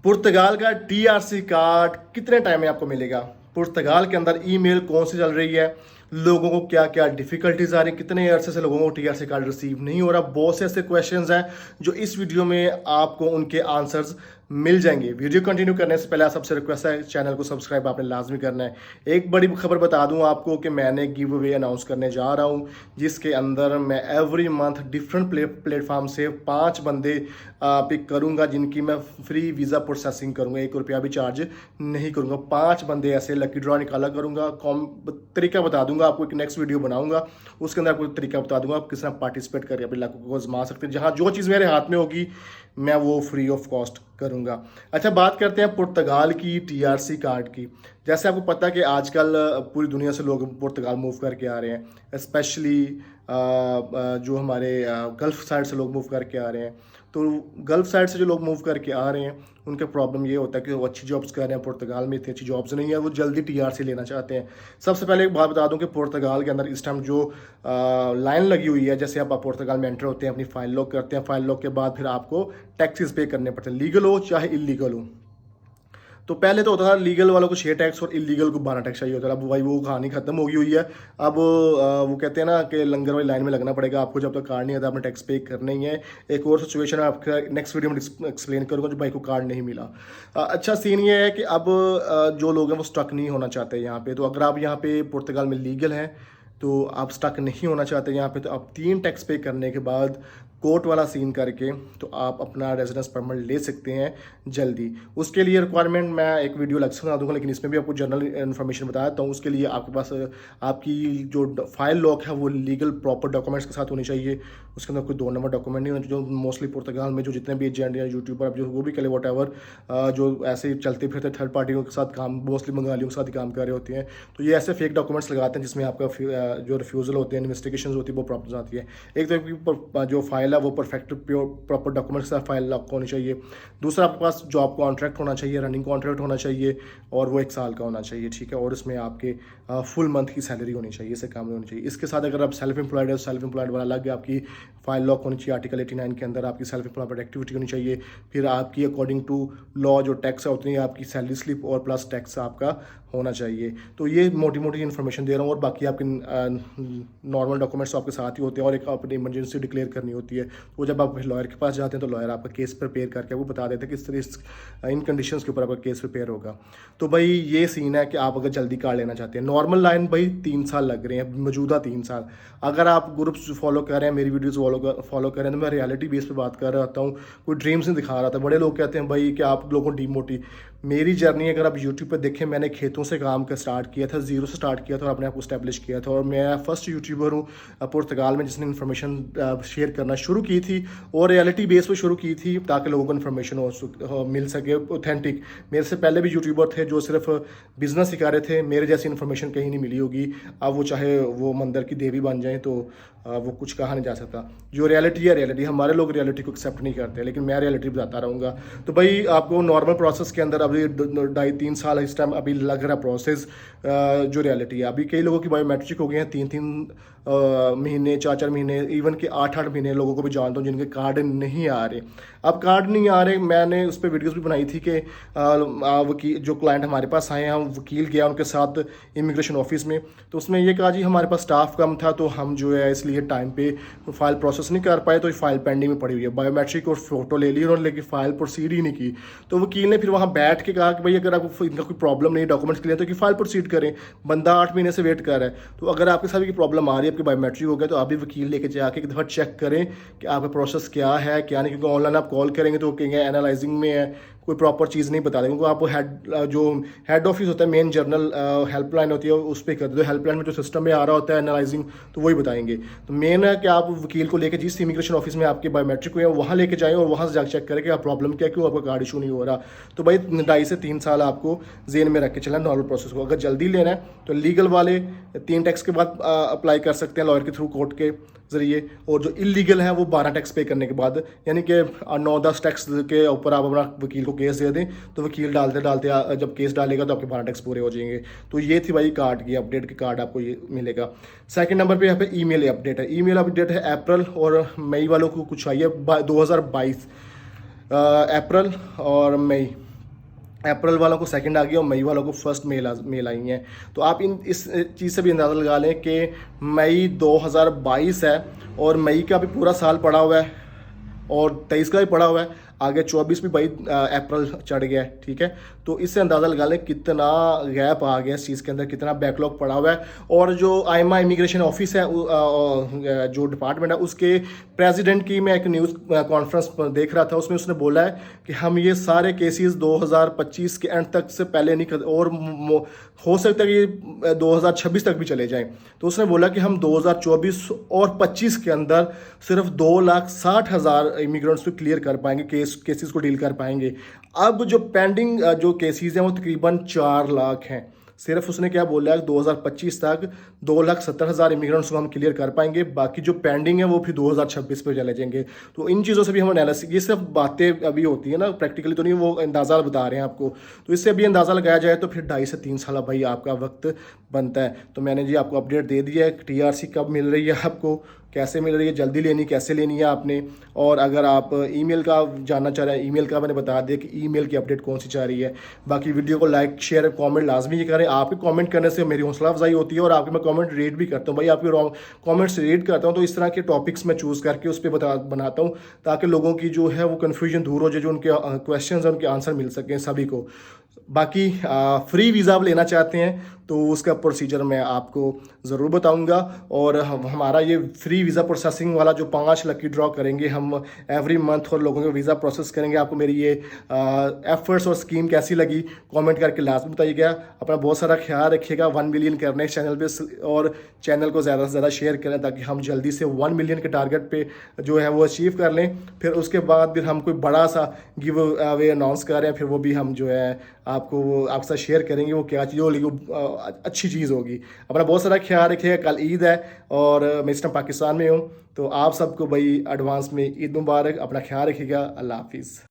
पुर्तगाल का TRC card कितने time में आपको मिलेगा? पुर्तगाल के अंदर ईमेल कौन सी चल रही है? लोगों को क्या क्या डिफिकल्टीज आ रही, कितने अरसे से लोगों को टीआरसी कार्ड रिसीव नहीं हो रहा? बहुत से ऐसे क्वेश्चंस हैं जो इस वीडियो में आपको उनके आंसर्स मिल जाएंगे। वीडियो कंटिन्यू करने से पहले सबसे रिक्वेस्ट है, चैनल को सब्सक्राइब आपने लाजमी करना है। एक बड़ी खबर बता दूं आपको कि मैंने गिव अवे अनाउंस करने जा रहा हूं, जिसके अंदर मैं एवरी मंथ डिफरेंट प्लेटफॉर्म से 5 बंदे पिक करूंगा, जिनकी मैं फ्री वीज़ा प्रोसेसिंग करूंगा, 1 रुपया भी चार्ज नहीं करूंगा। 5 बंदे ऐसे लकी ड्रॉ निकाला करूंगा। तरीका बता दूंगा आपको, एक नेक्स्ट वीडियो बनाऊंगा उसके अंदर आपको तरीका बता दूंगा आप किस तरह पार्टिसिपेट करके अपने लक को आजमा सकते हैं। जहाँ जो चीज़ मेरे हाथ में होगी मैं वो फ्री ऑफ कॉस्ट करूंगा। अच्छा, बात करते हैं पुर्तगाल की टीआरसी कार्ड की। जैसे आपको पता है कि आजकल पूरी दुनिया से लोग पुर्तगाल मूव करके आ रहे हैं, स्पेशली जो हमारे गल्फ़ साइड से लोग मूव करके आ रहे हैं। तो गल्फ़ साइड से जो लोग मूव करके आ रहे हैं उनका प्रॉब्लम ये होता है कि वो अच्छी जॉब्स कर रहे हैं, पुर्तगाल में इतनी अच्छी जॉब्स नहीं है, वो जल्दी टीआरसी लेना चाहते हैं। सबसे पहले एक बात बता दूं कि पुर्तगाल के अंदर इस टाइम जो लाइन लगी हुई है, जैसे आप पुर्तगाल में एंटर होते हैं, अपनी फाइल लॉक करते हैं, फाइल लॉक के बाद फिर आपको टैक्सेस पे करने पड़ते हैं, लीगल हो चाहे इलीगल हो। तो पहले तो होता था लीगल वालों को 6 टैक्स और इलीगल को 12 टैक्स चाहिए होता था। अब भाई वो कहानी खत्म हो गई हुई है। अब वो कहते हैं ना कि लंगर वाली लाइन में लगना पड़ेगा आपको, जब तक कार्ड नहीं आता आपने टैक्स पे करना ही है। एक और सिचुएशन है आपका नेक्स्ट वीडियो में एक्सप्लेन करूँगा, जो भाई को कार्ड नहीं मिला। अच्छा सीन ये है कि अब जो लोग हैं वो स्टक नहीं होना चाहते यहाँ पे। तो अगर आप यहाँ पे पुर्तगाल में लीगल हैं तो आप स्टक नहीं होना चाहते यहाँ पे, तो आप 3 टैक्स पे करने के बाद कोर्ट वाला सीन करके तो आप अपना रेजिडेंस परमिट ले सकते हैं जल्दी। उसके लिए रिक्वायरमेंट मैं एक वीडियो अलग से बना दूंगा, लेकिन इसमें भी आपको जनरल इन्फॉर्मेशन बता देता हूँ। उसके लिए आपके पास आपकी जो फाइल लॉक है वो लीगल प्रॉपर डॉक्यूमेंट्स के साथ होनी चाहिए। उसके अंदर कोई 2 नंबर डॉक्यूमेंट नहीं होना। जो मोस्टली पुर्तगाल में जो जितने भी एजेंट या यूट्यूबर जो वो भी कले वॉट एवर जो ऐसे चलते फिरते थर्ड पार्टियों के साथ काम, मोस्टली बंगालियों के साथ ही काम कर रहे होते हैं, तो ये ऐसे फेक डॉक्यूमेंट्स लगाते हैं जिसमें आपका जो रिफ्यूज़ल होते हैं, इन्वेस्टिगेशन होती है, वो प्रॉब्लम आती है। एक तो जो फाइल है वो परफेक्ट प्योर प्रॉपर डॉक्यूमेंट्स का फाइल लॉक होनी चाहिए। दूसरा आपके पास जॉब कॉन्ट्रैक्ट होना चाहिए, रनिंग कॉन्ट्रैक्ट होना चाहिए, और वो 1 साल का होना चाहिए, ठीक है। और इसमें आपके फुल मंथ की सैलरी होनी चाहिए, इससे काम नहीं होनी चाहिए। इसके साथ अगर आप सेल्फ एम्प्लॉयड है, सेल्फ एम्प्लॉयड वाला अलग है, आपकी फाइल लॉक होनी चाहिए। आर्टिकल 89 के अंदर आपकी सेल्फ एम्प्लॉयड एक्टिविटी होनी चाहिए। फिर आपकी अकॉर्डिंग टू लॉ जो टैक्स है उतनी आपकी सैलरी स्लिप और प्लस टैक्स आपका होना चाहिए। तो ये मोटी मोटी इन्फॉर्मेशन दे रहा हूँ, और बाकी आपके नॉर्मल डॉक्यूमेंट्स आपके साथ ही होते हैं, और एक अपनी इमरजेंसी डिक्लेयर करनी होती है। तो जब आप लॉयर के पास जाते हैं तो लॉयर आपका केस प्रिपेयर करके आपको बता देते हैं किस तरह इन कंडीशंस के ऊपर आपका केस प्रिपेयर होगा। तो भाई ये सीन है कि आप अगर जल्दी कार्ड लेना चाहते हैं, नॉर्मल लाइन भाई 3 साल लग रहे हैं, मौजूदा 3 साल। अगर आप ग्रुप्स फॉलो कर रहे हैं, मेरी वीडियोस फॉलो कर रहे हैं, तो मैं रियलिटी बेस पे बात कर रहा होता हूँ, कोई ड्रीम्स नहीं दिखा रहा था। बड़े लोग कहते हैं भाई कि आप लोगों को डीमोटी। मेरी जर्नी अगर आप यूट्यूब पर देखें, मैंने खेतों से काम का स्टार्ट किया था, जीरो से स्टार्ट किया था और अपने आप को स्टैब्लिश किया था। और मैं फर्स्ट यूट्यूबर हूँ पुर्तगाल में जिसने इन्फॉर्मेशन शेयर करना शुरू की थी, और रियलिटी बेस पे शुरू की थी, ताकि लोगों को इन्फॉर्मेशन मिल सके ऑथेंटिक। मेरे से पहले भी यूट्यूबर थे जो सिर्फ बिजनेस सिखा रहे थे, मेरे जैसी इन्फॉर्मेशन कहीं नहीं मिली होगी। अब वो चाहे वो मंदिर की देवी बन जाए तो वो कुछ कहा नहीं जा सकता। जो रियलिटी है रियलिटी, हमारे लोग रियलिटी को एक्सेप्ट नहीं करते, लेकिन मैं रियलिटी बताता रहूँगा। तो भाई आपको नॉर्मल प्रोसेस के अंदर अभी 2.5-3 साल इस टाइम अभी लग रहा प्रोसेस। जो रियलिटी है अभी कई लोगों की बायोमेट्रिक हो गए हैं 3-3 महीने, 4-4 महीने, इवन कि 8-8 महीने लोगों को भी जानता हूँ जिनके कार्ड नहीं आ रहे। अब कार्ड नहीं आ रहे, मैंने उस पर वीडियोस भी बनाई थी कि वकील जो क्लाइंट हमारे पास आए हैं, हम वकील गया उनके साथ इमिग्रेशन ऑफिस में, तो उसमें ये कहा जी हमारे पास स्टाफ कम था, तो हम जो है इसलिए टाइम पे फाइल प्रोसेस नहीं कर पाए, तो फाइल पेंडिंग में पड़ी हुई है। बायोमेट्रिक और फोटो ले ली उन्होंने, लेकिन फाइल प्रोसीड ही नहीं की। तो वकील ने फिर वहाँ बैठ के कहा कि भाई अगर आपको इनका कोई प्रॉब्लम नहीं, डॉक्यूमेंट्स क्लियर, तो कि फाइल प्रोसीड करें। बंदा 8 महीने से वेट कर रहा है। तो अगर आपके साथ भी प्रॉब्लम आ रही है, आपकी बायोमेट्रिक हो गया, तो आप भी वकील लेके जाके एक दफ़ा चेक करें कि आपका प्रोसेस क्या है क्या नहीं, क्योंकि ऑनलाइन आप कॉल करेंगे तो कहेंगे एनालाइजिंग में है, कोई प्रॉपर चीज़ नहीं बता देंगे। क्योंकि आप जो हेड ऑफिस होता है, मेन जर्नल हेल्पलाइन होती है, उस पर कर दो। हेल्पलाइन में जो सिस्टम में आ रहा होता है एनालाइजिंग, तो वही बताएंगे। तो मेन है कि आप वकील को लेकर जिस इमिग्रेशन ऑफिस में आपके बायोमेट्रिक हुए हैं वहाँ लेके जाएँ, और वहाँ से जाकर चेक करें कि आप प्रॉब्लम क्या है, क्यों आपका कार्ड इशू नहीं हो रहा। तो भाई 2.5 से 3 साल आपको जेन में रख के चलना नॉर्मल प्रोसेस को। अगर जल्दी लेना है तो लीगल वाले 3 टैक्स के बाद अप्लाई कर सकते हैं लॉयर के थ्रू, कोर्ट के ज़रिए, और जो इलीगल है वो 12 टैक्स पे करने के बाद, यानी कि 9-10 टैक्स के ऊपर आप अपना वकील को केस दे दें, तो वकील डालते डालते जब केस डालेगा तो आपके 12 टैक्स पूरे हो जाएंगे। तो ये थी भाई कार्ड की अपडेट, के कार्ड आपको ये मिलेगा। सेकंड नंबर पे यहाँ पे ईमेल अपडेट है। ईमेल अपडेट है अप्रैल और मई वालों को कुछ आई है 2022 अप्रैल और मई। अप्रैल वालों को सेकंड आ गया और मई वालों को फर्स्ट मेल आई हैं। तो आप इस चीज़ से भी अंदाज़ा लगा लें कि मई 2022 है और मई का भी पूरा साल पड़ा हुआ है और 23 का भी पड़ा हुआ है, आगे 24 भी भाई अप्रैल चढ़ गया है, ठीक है। तो इससे अंदाज़ा लगा लें कितना गैप आ गया इस चीज़ के अंदर, कितना बैकलॉग पड़ा हुआ है। और जो आईमा इमिग्रेशन ऑफिस है जो डिपार्टमेंट है उसके प्रेसिडेंट की मैं एक न्यूज़ कॉन्फ्रेंस पर देख रहा था, उसमें उसने बोला है कि हम ये सारे केसेस 2025 के एंड तक से पहले नहीं कर, और हो सकता है कि 2026 तक भी चले जाएं। तो उसने बोला कि हम 2024 और 25 के अंदर सिर्फ 2,60,000 इमिग्रेंट्स को क्लियर कर पाएंगे, केसेस को डील कर पाएंगे। अब जो पेंडिंग जो केसेस हैं वो तकरीबन 4 लाख हैं। सिर्फ उसने क्या बोला है 2025 तक 2,70,000 इमिग्रेंट्स को हम क्लियर कर पाएंगे, बाकी जो पेंडिंग है वो फिर 2026 पे चले जाएंगे। तो इन चीज़ों से भी हम एनालिसिस, ये सब बातें अभी होती है ना, प्रैक्टिकली तो नहीं, वो अंदाज़ा बता रहे हैं आपको। तो इससे भी अंदाज़ा लगाया जाए तो फिर 2.5 से 3 साल भाई आपका वक्त बनता है। तो मैंने जी आपको अपडेट दे दिया है, TRC कब मिल रही है आपको, कैसे मिल रही है, जल्दी लेनी कैसे लेनी है आपने। और अगर आप ईमेल का जानना चाह रहे हैं, ईमेल का मैंने बता दिया कि ईमेल की अपडेट कौन सी चाह रही है। बाकी वीडियो को लाइक शेयर कमेंट लाजमी करें, आपके कमेंट करने से मेरी हौसला अफजाई होती है और आपके मैं कमेंट रीड भी करता हूँ भाई, आपके कमेंट्स रीड करता हूँ। तो इस तरह के टॉपिक्स मैं चूज़ करके उस पर बनाता हूँ ताकि लोगों की जो है वो कन्फ्यूजन दूर हो जाए, जो उनके क्वेश्चन हैं उनके आंसर मिल सकें सभी को। बाकी फ्री वीज़ा आप लेना चाहते हैं तो उसका प्रोसीजर मैं आपको ज़रूर बताऊंगा। और हमारा ये फ्री वीज़ा प्रोसेसिंग वाला जो 5 लकी ड्रॉ करेंगे हम एवरी मंथ और लोगों को वीज़ा प्रोसेस करेंगे। आपको मेरी ये एफर्ट्स और स्कीम कैसी लगी कमेंट करके लाजमी बताइएगा। अपना बहुत सारा ख्याल रखिएगा। 1 मिलियन करने इस चैनल पे और चैनल को ज़्यादा से ज़्यादा शेयर करें ताकि हम जल्दी से 1 मिलियन के टारगेट पे जो है वो अचीव कर लें। फिर उसके बाद फिर हम कोई बड़ा सा गिव अवे अनाउंस कर रहे हैं, फिर वो भी हम जो है आपको आपके साथ शेयर करेंगे वो क्या चीज़ होगी, अच्छी चीज़ होगी। अपना बहुत सारा ख्याल रखिएगा। कल ईद है और मैं इस टाइम पाकिस्तान में हूँ, तो आप सबको भाई एडवांस में ईद मुबारक। अपना ख्याल रखिएगा। अल्लाह हाफिज़।